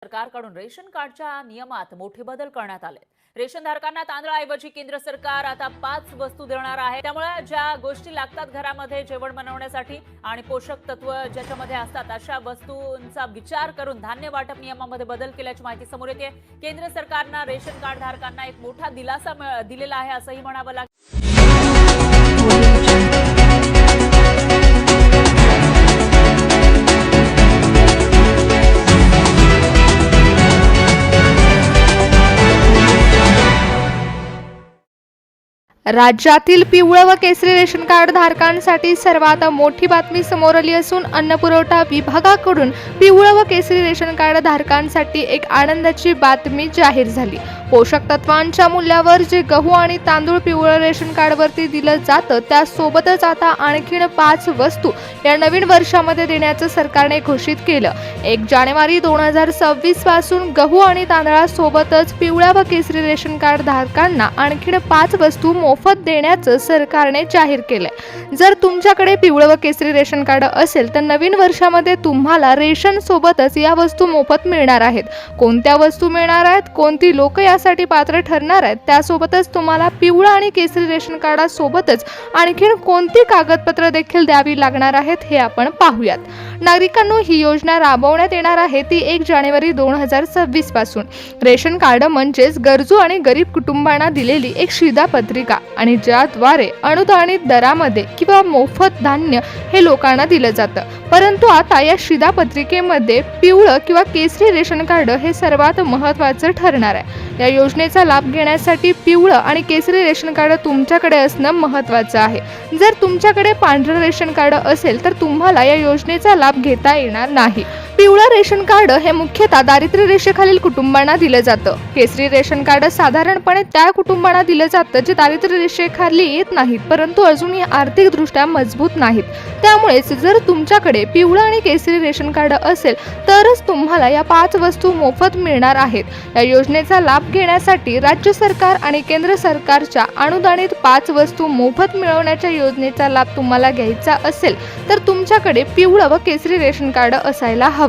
सरकारकडून रेशन कार्डच्या नियमात मोठे बदल करण्यात आले। रेशनधारकांना तांदळाऐवजी केंद्र सरकार आता 5 वस्तू देणार आहे। त्यामुळे ज्या गोष्टी लागतात घरामध्ये जेवण बनवण्यासाठी आणि पोषक तत्व ज्याच्यामध्ये असतात अशा वस्तूंचा विचार करून धान्य वाटप नियमामध्ये बदल केल्याची माहिती समोर येते। केंद्र सरकारने रेशन कार्ड धारकांना एक मोठा दिलासा दिलेला आहे असंही म्हणावं लागेल। राज्यातील पिवळं व केसरी रेशन कार्ड धारकांसाठी सर्वात मोठी बातमी समोर आली असून अन्न पुरवठा विभागाकडून पिवळं व केसरी रेशन कार्ड धारकांसाठी एक आनंदाची बातमी जाहीर झाली। पोषक तत्वांच्या मूल्यावर जे गहू आणि तांदूळ पिवळं रेशन कार्डवरती दिलं जातं त्यासोबतच आता आणखीन 5 वस्तू या नवीन वर्षामध्ये देण्याचं सरकारने घोषित केलं। 1 जानेवारी 2026 पासून गहू आणि तांदळासोबतच पिवळ्या व केसरी रेशन कार्ड धारकांना आणखीन 5 वस्तू मोफत देण्याचं सरकारने जाहीर केलंय। जर तुमच्याकडे पिवळं व केसरी रेशन कार्ड असेल तर नवीन वर्षामध्ये तुम्हाला रेशन सोबतच या वस्तू मोफत मिळणार आहेत। कोणत्या वस्तू मिळणार आहेत, कोणती लोक यासाठी पात्र ठरणार आहेत, त्यासोबतच तुम्हाला पिवळं आणि केसरी रेशन कार्डासोबतच आणखीन कोणती कागदपत्र देखील द्यावी लागणार आहेत हे आपण पाहूयात। नागरिकांनो, ही योजना राबवण्यात येणार आहे ती 1 जानेवारी 2026 पासून। रेशन कार्ड म्हणजेच गरजू आणि गरीब कुटुंबांना दिलेली एक शिधापत्रिका आणि ज्याद्वारे अनुदानित दरामध्ये किंवा मोफत धान्य हे लोकांना दिलं जातं। परंतु आता या शिधापत्रिकेमध्ये पिवळं किंवा केसरी रेशन कार्ड हे सर्वात महत्त्वाचं ठरणार आहे। या योजनेचा लाभ घेण्यासाठी पिवळं आणि केसरी रेशन कार्ड तुमच्याकडे असणं महत्त्वाचं आहे। जर तुमच्याकडे पांढरं रेशन कार्ड असेल तर तुम्हाला या योजनेचा लाभ घेता येणार नाही। पिवळं रेशन कार्ड हे मुख्यतः दारिद्र्य रेषेखालील कुटुंबांना दिलं जातं। केसरी रेशन कार्ड साधारणपणे त्या कुटुंबांना दिलं जातं जे दारिद्र्य रेषेखाली येत नाहीत परंतु अजूनही आर्थिकदृष्ट्या मजबूत नाहीत। त्यामुळेच जर तुमच्याकडे पिवळं आणि केसरी रेशन कार्ड असेल तरच तुम्हाला या 5 वस्तू मोफत मिळणार आहेत। या योजनेचा लाभ घेण्यासाठी राज्य सरकार आणि केंद्र सरकारच्या अनुदानित 5 वस्तू मोफत मिळवण्याच्या योजनेचा लाभ तुम्हाला घ्यायचा असेल तर तुमच्याकडे पिवळं व केसरी रेशन कार्ड असायला हवं।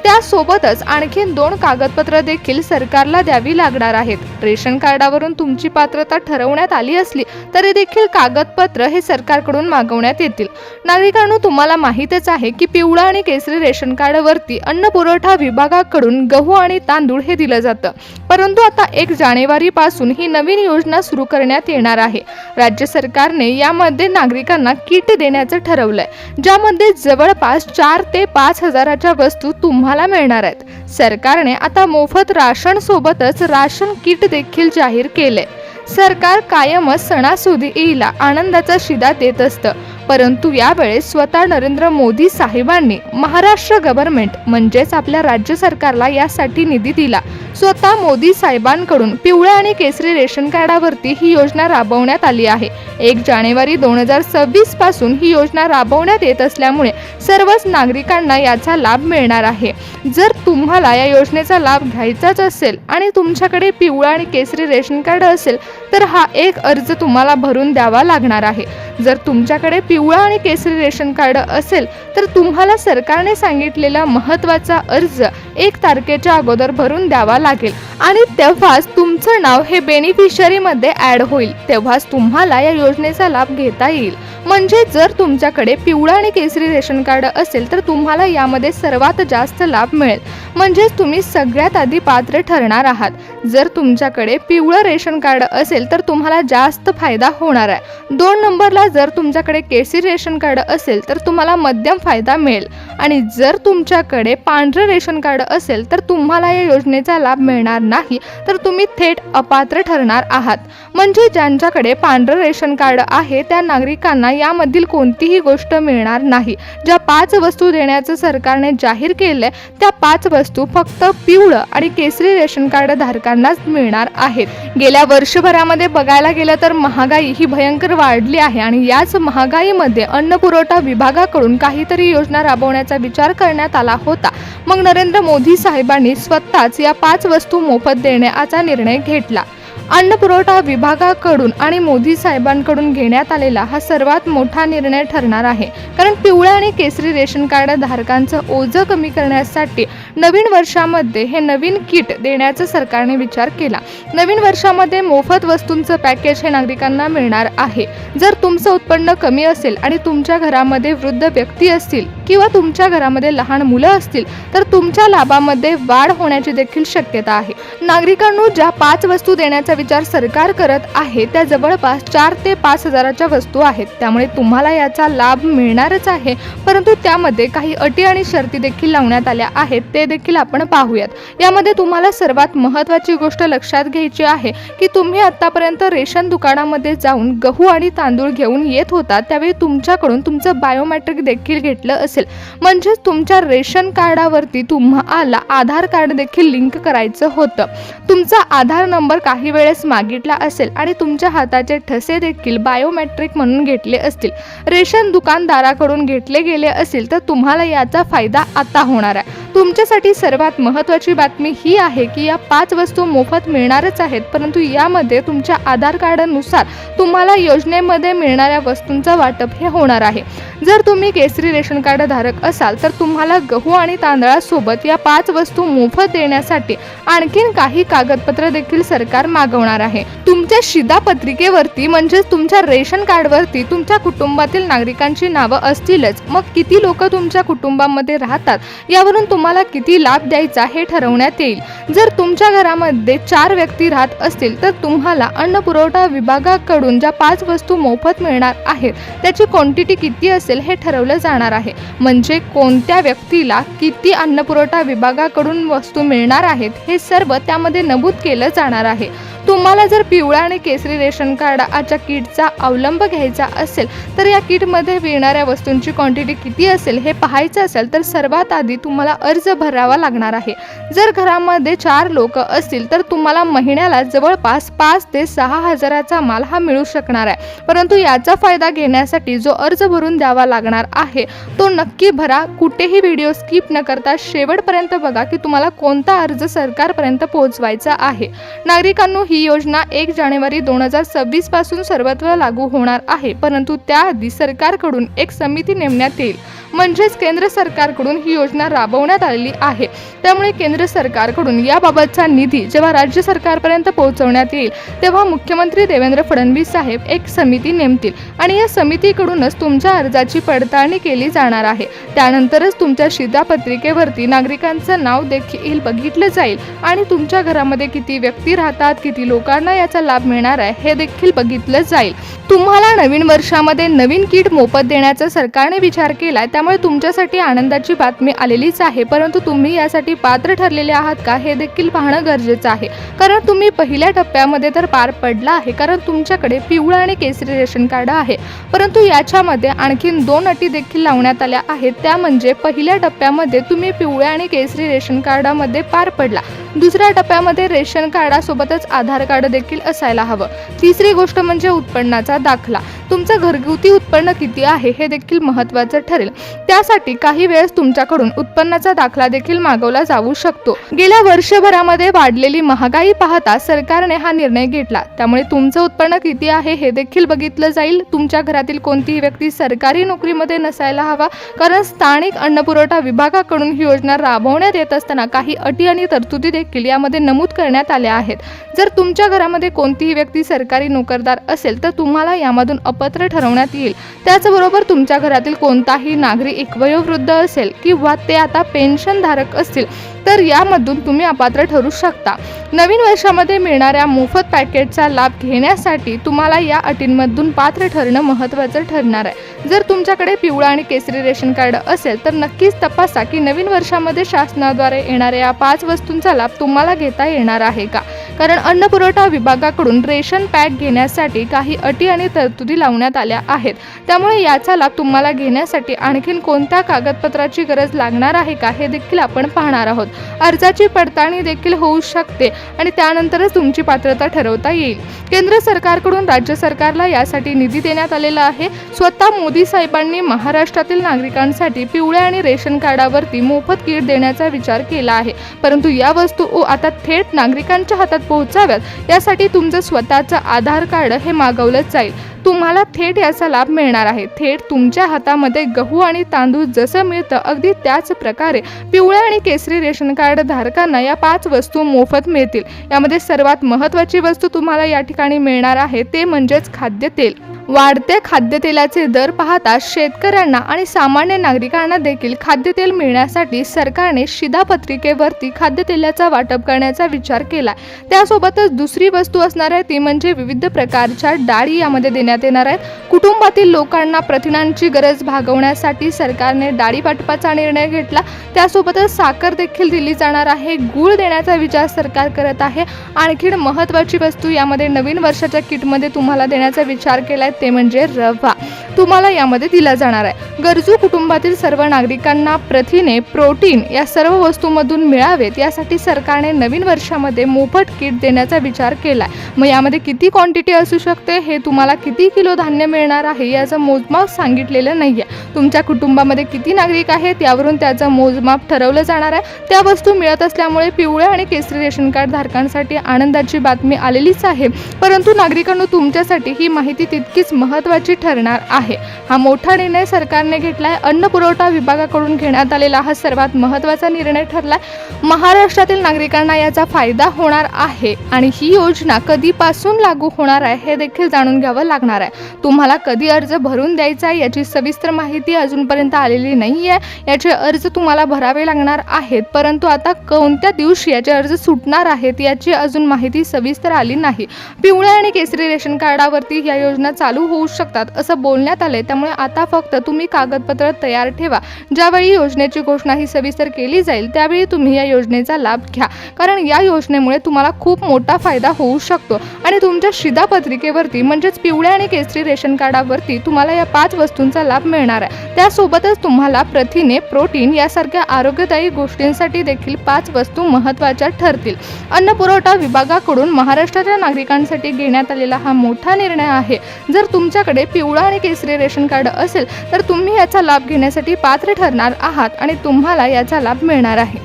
त्यासोबतच आणखीन 2 कागदपत्र देखील सरकारला द्यावी लागणार आहेत। रेशन कार्डावरून तुमची पात्रता ठरवण्यात आली असली तरी देखील कागदपत्र हे सरकारकडून मागवण्यात येतील। नागरिकांनो, तुम्हाला माहितच आहे की पिवळं आणि केसरी रेशन कार्डवरती अन्न पुरवठा विभागाकडून गहू आणि तांदूळ हे दिलं जातं। परंतु आता 1 जानेवारी पासून ही नवीन योजना सुरू करण्यात येणार आहे। राज्य सरकारने यामध्ये नागरिकांना किट देण्याचं ठरवलंय, ज्यामध्ये जवळपास 4 ते 5 हजाराच्या वस्तू तुम्हाला मिळणार आहेत। सरकारने आता मोफत राशन सोबतच राशन किट देखील जाहीर केले। सरकार कायमच सणासुदीला आनंदाचा शिधा देत असतं, परंतु यावेळेस स्वतः नरेंद्र मोदी साहेबांनी महाराष्ट्र गव्हर्नमेंट म्हणजेच आपल्या राज्य सरकारला यासाठी निधी दिला। स्वतः मोदी साहेबांकडून पिवळ्या आणि केसरी रेशन कार्डावरती ही योजना राबवण्यात आली आहे। 1 जानेवारी 2026 पासून ही योजना राबवण्यात येत असल्यामुळे सर्वच नागरिकांना याचा लाभ मिळणार आहे। जर तुम्हाला या योजनेचा लाभ घ्यायचाच असेल आणि तुमच्याकडे पिवळा आणि केसरी रेशन कार्ड असेल तर हा एक अर्ज तुम्हाला भरून द्यावा लागणार आहे। जर तुमच्याकडे पिवळा आणि केसरी रेशन कार्ड असेल तर तुम्हाला सरकारने सांगितलेला महत्त्वाचा अर्ज 1 तारखेच्या अगोदर भरून द्यावा लागेल आणि तेव्हाच तुमचं नाव हे बेनिफिशरी मध्ये ऍड होईल। तेव्हाच तुम्हाला या योजनेचा लाभ घेता येईल। म्हणजे जर तुमच्याकडे पिवळा आणि केसरी रेशन कार्ड असेल तर तुम्हाला यामध्ये सर्वात जास्त लाभ मिळेल, म्हणजे तुम्ही सगळ्यात आधी पात्र ठरणार आहात। जर तुमच्याकडे पिवळं रेशन कार्ड असेल तर तुम्हाला जास्त फायदा होणार आहे। 2 नंबरला जर तुमच्याकडे केसरी रेशन कार्ड असेल तर तुम्हाला मध्यम फायदा मिळेल आणि जर तुमच्याकडे पांढरं रेशन कार्ड असेल तर तुम्हाला या योजनेचा लाभ मिळणार नाही, तर तुम्ही थेट अपात्र ठरणार आहात। म्हणजे ज्यांच्याकडे पांढरं रेशन कार्ड आहे त्या नागरिकांना यामधील कोणतीही गोष्ट मिळणार नाही। ज्या 5 वस्तू देण्याचं सरकारने जाहीर केलंय त्या 5 वस्तू फक्त पिवळं आणि केसरी रेशन कार्ड धारकांनाच मिळणार आहेत। गेल्या वर्षभरामध्ये बघायला गेलं तर महागाई ही भयंकर वाढली आहे आणि याच महागाईमध्ये अन्न पुरवठा विभागाकडून काहीतरी योजना राबवण्याचा विचार करण्यात आला होता। मग नरेंद्र मोदी साहेबांनी स्वतःच या 5 वस्तू मोफत देण्याचा निर्णय घेतला। अन्न पुरवठा विभागाकडून आणि मोदी साहेबांकडून घेण्यात आलेला हा सर्वात मोठा निर्णय ठरणार आहे. कारण पिवळ्या आणि केसरी रेशन कार्ड धारकांचं ओझं कमी करण्यासाठी नवीन वर्षामध्ये हे नवीन किट देण्याचा सरकारने विचार केला. नवीन वर्षामध्ये मोफत वस्तूंचं पॅकेज हे नागरिकांना मिळणार आहे. जर तुमचं उत्पन्न कमी असेल आणि तुमच्या घरामध्ये वृद्ध व्यक्ती असतील किंवा तुमच्या घरामध्ये लहान मुलं असतील तर तुमच्या लाभामध्ये वाढ होण्याची देखील शक्यता आहे. नागरिकांना ज्या 5 वस्तू देण्याचा विचार सरकार करत आहे त्या जवळपास 4 ते 5 हजाराच्या वस्तू आहेत. त्यामुळे तुम्हाला याचा लाभ मिळणारच आहे, परंतु त्यामध्ये काही अटी आणि शर्ती देखील लावण्यात आल्या आहेत. ते देखील आपण पाहूयात. यामध्ये तुम्हाला सर्वात महत्त्वाची गोष्ट लक्षात घ्यायची आहे की तुम्ही आतापर्यंत रेशन दुकानामध्ये जाऊन गहू आणि तांदूळ घेऊन येत होता त्यावेळी तुमच्याकडून तुमचं बायोमेट्रिक देखील घेतलं असेल. म्हणजेच तुमच्या रेशन कार्डावरती तुम्हाला आधार कार्ड देखील लिंक करायचं होतं. तुमचा आधार नंबर काही वेळेस मागितला असेल आणि तुमच्या हाताचे ठसे देखील बायोमेट्रिक म्हणून घेतले असतील. रेशन दुकानदाराकडून घेतले गेले असेल तर तुम्हाला याचा फायदा आता होणार आहे. तुमच्यासाठी सर्वात महत्त्वाची बातमी ही आहे की या 5 वस्तू मोफत मिळणारच आहेत, परंतु यामध्ये तुमच्या आधार कार्डानुसार तुम्हाला योजनेमध्ये मिळणाऱ्या वस्तूंचं वाटप हे होणार आहे. जर तुम्ही केसरी रेशन कार्ड धारक असाल तर तुम्हाला गहू आणि तांदळासोबत या 5 वस्तू मोफत देण्यासाठी आणखीन काही कागदपत्र देखील सरकार मागवणार आहे. तुमच्या शिधापत्रिकेवरती म्हणजेच तुमच्या रेशन कार्डवरती तुमच्या कुटुंबातील नागरिकांची नावं असतीलच. मग किती लोक तुमच्या कुटुंबामध्ये राहतात यावरून तुम्हाला किती लाभ द्यायचा हे ठरवण्यात येईल. जर तुमच्या घरामध्ये 4 व्यक्ती राहत असतील तर तुम्हाला अन्न पुरवठा विभागाकडून ज्या 5 वस्तू मोफत मिळणार आहेत त्याची क्वांटिटी किती असेल हे ठरवलं जाणार आहे. म्हणजे कोणत्या व्यक्तीला किती अन्न पुरवठा विभागाकडून वस्तू मिळणार आहेत हे सर्व त्यामध्ये नमूद केलं जाणार आहे. तुम्हाला जर पिवळा आणि केसरी रेशन कार्डाच्या किटचा अवलंब घ्यायचा असेल तर या किटमध्ये मिळणाऱ्या वस्तूंची क्वांटिटी किती असेल हे पाहायचं असेल तर सर्वात आधी तुम्हाला अर्ज भरावा लागणार आहे. जर घरामध्ये 4 लोक असतील तर तुम्हाला महिन्याला जवळपास 5 ते 6 हजाराचा माल हा मिळू शकणार आहे. परंतु याचा फायदा घेण्यासाठी जो अर्ज भरून द्यावा लागणार आहे तो नक्की भरा. कुठेही व्हिडिओ स्किप न करता शेवटपर्यंत बघा की तुम्हाला कोणता अर्ज सरकारपर्यंत पोहोचवायचा आहे. नागरिकांनो, ही योजना 1 जानेवारी 2026 पासून सर्वत्र लागू होणार आहे, परंतु त्याआधी सरकारकडून एक समिती नेमण्यात येईल. म्हणजेच केंद्र सरकारकडून ही योजना राबवण्यात आलेली आहे. त्यामुळे केंद्र सरकारकडून याबाबतचा निधी जेव्हा राज्य सरकारपर्यंत पोहोचवण्यात येईल तेव्हा मुख्यमंत्री देवेंद्र फडणवीस साहेब एक समिती नेमतील आणि या समितीकडूनच तुमच्या अर्जाची पडताळणी केली जाणार आहे. त्यानंतरच तुमच्या शिधापत्रिकेवरती नागरिकांचं नाव देखील बघितलं जाईल आणि तुमच्या घरामध्ये किती व्यक्ती राहतात, किती लोकांना याचा लाभ मिळणार आहे हे देखील बघितलं जाईल. तुम्हाला नवीन वर्षामध्ये नवीन किट मोफत देण्याचा सरकारने विचार केलाय, त्यामुळे तुमच्यासाठी आनंदाची बातमी आलेलीच आहे. परंतु तुम्ही यासाठी पात्र ठरलेले आहात का हे देखील पाहणं गरजेचं आहे. कारण तुम्ही पहिल्या टप्प्यामध्ये तर पार पडला आहे, कारण तुमच्याकडे पिवळा आणि केसरी रेशन कार्ड आहे. परंतु याच्यामध्ये आणखीन 2 अटी देखील लावण्यात आल्या आहेत. त्या म्हणजे पहिल्या टप्प्यामध्ये तुम्ही पिवळ्या आणि केसरी रेशन कार्डामध्ये पार पडला. दुसऱ्या टप्प्यामध्ये रेशन कार्डासोबतच आधार कार्ड देखील असायला हवं. तिसरी गोष्ट म्हणजे उत्पन्नाचा दाखला. तुमचं घरगुती उत्पन्न किती आहे हे देखील महत्त्वाचं ठरेल. त्यासाठी काही वेळेस तुमच्याकडून उत्पन्नाचा दाखला देखील मागवला जाऊ शकतो. गेल्या वर्षभरामध्ये वाढलेली महागाई पाहता सरकारने हा निर्णय घेतला. त्यामुळे तुमचं उत्पन्न किती आहे हे देखील बघितलं जाईल. तुमच्या घरातील कोणतीही व्यक्ती सरकारी नोकरीमध्ये नसायला हवा, कारण स्थानिक अन्न पुरवठा विभागाकडून ही योजना राबवण्यात येत असताना काही अटी आणि तरतुदी देखील यामध्ये नमूद करण्यात आल्या आहेत. जर तुमच्या घरामध्ये कोणतीही व्यक्ती सरकारी नोकरदार असेल तर तुम्हाला यामधून अपात्र ठरवण्यात येईल. त्याचबरोबर तुमच्या घरातील कोणताही नागरिक वयोवृद्ध असेल किंवा ते आता पेन्शन धारक असतील तर यामधून तुम्ही अपात्र ठरू शकता. नवीन वर्षामध्ये मिळणाऱ्या मोफत पॅकेजचा लाभ घेण्यासाठी तुम्हाला या अटींमधून पात्र ठरणं महत्त्वाचं ठरणार आहे. जर तुमच्याकडे पिवळा आणि केसरी रेशन कार्ड असेल तर नक्कीच तपासा की नवीन वर्षामध्ये शासनाद्वारे येणाऱ्या या 5 वस्तूंचा लाभ तुम्हाला घेता येणार आहे का. कारण अन्न पुरवठा विभागाकडून रेशन पॅक घेण्यासाठी काही अटी आणि तरतुदी लावण्यात आल्या आहेत. त्यामुळे याचा लाभ तुम्हाला घेण्यासाठी आणखीन कोणत्या कागदपत्राची गरज लागणार आहे का हे देखील आपण पाहणार आहोत. अर्जाची पडताळणी देखील होऊ शकते आणि त्यानंतरच तुमची पात्रता ठरवता येईल. केंद्र सरकारकडून राज्य सरकारला यासाठी निधी देण्यात आलेला आहे. स्वतः मोदी साहेबांनी महाराष्ट्रातील नागरिकांसाठी पिवळ्या आणि रेशन कार्डावरती मोफत किट देण्याचा विचार केला आहे. परंतु या वस्तू आता थेट नागरिकांच्या हातात पोहोचाव्यात यासाठी तुमचं स्वतःचं आधार कार्ड हे मागवलं जाईल. तुम्हाला थेट याचा लाभ मिळणार आहे. थेट तुमच्या हातामध्ये गहू आणि तांदूळ जसं मिळतं अगदी त्याच प्रकारे पिवळ्या आणि केसरी रेशन कार्ड धारकांना या 5 वस्तू मोफत मिळतील. यामध्ये सर्वात महत्त्वाची वस्तू तुम्हाला या ठिकाणी मिळणार आहे ते म्हणजेच खाद्यतेल. वाढते खाद्यतेलाचे दर पाहता शेतकऱ्यांना आणि सामान्य नागरिकांना देखील खाद्यतेल मिळण्यासाठी सरकारने शिधापत्रिकेवरती खाद्यतेलाचा वाटप करण्याचा विचार केला. त्यासोबतच दुसरी वस्तू असणार आहे ती म्हणजे विविध प्रकारच्या डाळी यामध्ये देण्यात येणार आहेत. कुटुंबातील लोकांना प्रथिनांची गरज भागवण्यासाठी सरकारने डाळी वाटपाचा निर्णय घेतला. त्यासोबतच साखर देखील दिली जाणार आहे. गूळ देण्याचा विचार सरकार करत आहे. आणखी महत्त्वाची वस्तू यामध्ये नवीन वर्षाच्या किटमध्ये तुम्हाला देण्याचा विचार केला ते म्हणजे रवा तुम्हाला यामध्ये दिला जाणार आहे. गरजू कुटुंबातील सर्व नागरिकांना प्रथिने, प्रोटीन या सर्व वस्तूंमधून मिळावेत यासाठी सरकारने नवीन वर्षामध्ये मोफत किट देण्याचा विचार केला. मग यामध्ये किती क्वांटिटी असू शकते, हे तुम्हाला किती किलो धान्य मिळणार आहे याचं मोजमाप सांगितलेलं नाही आहे. तुमच्या कुटुंबामध्ये किती नागरिक आहेत यावरून त्याचं मोजमाप ठरवलं जाणार आहे. त्या वस्तू मिळत असल्यामुळे पिवळ्या आणि केसरी रेशन कार्ड धारकांसाठी आनंदाची बातमी आलेलीच आहे. परंतु नागरिकांनो, तुमच्यासाठी ही माहिती तितकीच महत्त्वाची ठरणार आहे. हा मोठा निर्णय सरकारने घेतलाय. अन्न पुरवठा विभागाकडून घेण्यात आलेला हा सर्वात महत्त्वाचा निर्णय ठरलाय. महाराष्ट्रातील नागरिकांना याचा फायदा होणार आहे आणि ही योजना कधीपासून लागू होणार आहे हे देखील जाणून घ्यावं लागणार आहे. तुम्हाला कधी अर्ज भरून द्यायचा आहे याची सविस्तर माहिती अजूनपर्यंत आलेली नाही आहे. याचे अर्ज तुम्हाला भरावे लागणार आहेत, परंतु आता कोणत्या दिवशी याचे अर्ज सुटणार आहेत याची अजून माहिती सविस्तर आली नाही. पिवळ्या आणि केसरी रेशन कार्डावरती या योजना चालू होऊ शकतात असं बोलण्यात आले. त्यामुळे आता फक्त तुम्ही कागदपत्र तयार ठेवा. ज्यावेळी योजनेची घोषणा ही सविस्तर केली जाईल त्यावेळी तुम्ही या योजनेचा लाभ घ्या, कारण या योजनेमुळे तुम्हाला खूप मोठा फायदा होऊ शकतो आणि तुमच्या शिधापत्रिकेवरती म्हणजेच पिवळ्या आणि केसरी रेशन कार्डावरती तुम्हाला या 5 वस्तूंचा लाभ मिळणार आहे. त्यासोबतच तुम्हाला प्रथिने, प्रोटीन यासारख्या आरोग्यदायी गोष्टींसाठी देखील 5 वस्तू महत्त्वाच्या ठरतील. अन्न पुरवठा विभागाकडून महाराष्ट्राच्या नागरिकांसाठी घेण्यात आलेला हा मोठा निर्णय आहे. जर तुमच्याकडे पिवळा आणि केसरी रेशन कार्ड असेल तर तुम्ही याचा लाभ घेण्यासाठी पात्र ठरणार आहात आणि तुम्हाला याचा लाभ मिळणार आहे.